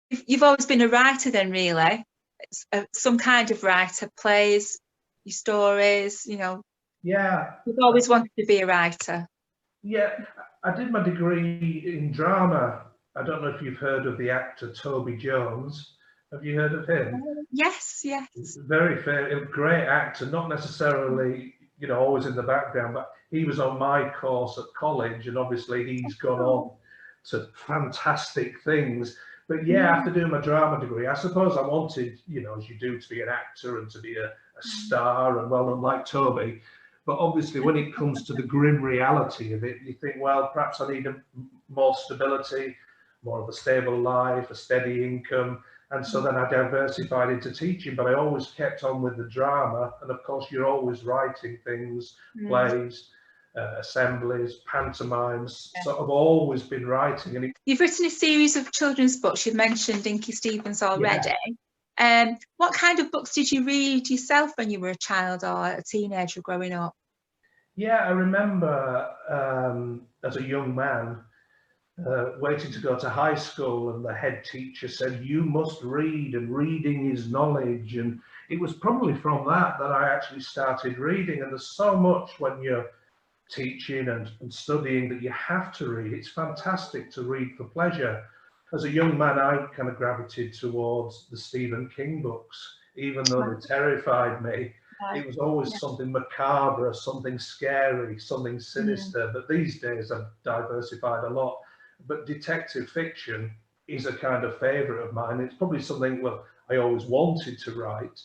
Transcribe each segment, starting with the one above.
You've always been a writer then, really? Some kind of writer, plays, your stories, you know. Yeah. You've always wanted to be a writer. Yeah, I did my degree in drama. I don't know if you've heard of the actor Toby Jones. Have you heard of him? Yes, yes. Very fair, great actor, not necessarily, always in the background, but he was on my course at college, and obviously he's gone on to fantastic things. But yeah, after doing my drama degree, I suppose I wanted, as you do, to be an actor and to be a star and well known like Toby. But obviously, when it comes to the grim reality of it, you think, well, perhaps I need more stability, more of a stable life, a steady income. And so then I diversified into teaching, but I always kept on with the drama. And of course, you're always writing things, plays, assemblies, pantomimes. So I've always been writing. And you've written a series of children's books. You've mentioned Dinky Stevens already. Yeah. What kind of books did you read yourself when you were a child or a teenager growing up? Yeah, I remember as a young man, waiting to go to high school, and the head teacher said, you must read, and reading is knowledge. And it was probably from that I actually started reading. And there's so much when you're teaching and studying that you have to read. It's fantastic to read for pleasure. As a young man, I kind of gravitated towards the Stephen King books, even though they terrified me. It was always something macabre, something scary, something sinister. But these days I've diversified a lot. But detective fiction is a kind of favourite of mine. It's probably something, well, I always wanted to write.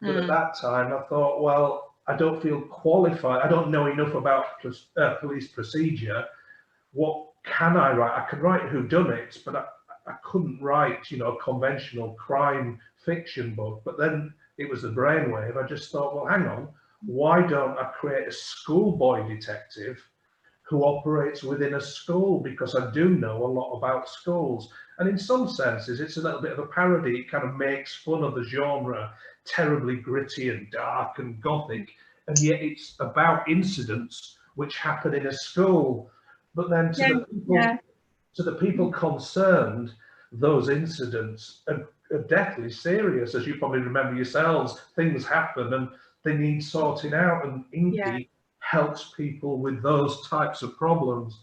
But at that time I thought, well, I don't feel qualified. I don't know enough about police procedure. What can I write? I could write whodunits, but I couldn't write, a conventional crime fiction book. But then it was the brainwave. I just thought, well, hang on, why don't I create a schoolboy detective who operates within a school? Because I do know a lot about schools. And in some senses, it's a little bit of a parody. It kind of makes fun of the genre, terribly gritty and dark and gothic. And yet it's about incidents which happen in a school. But then to the people concerned, those incidents are deathly serious. As you probably remember yourselves, things happen and they need sorting out. And Inky helps people with those types of problems.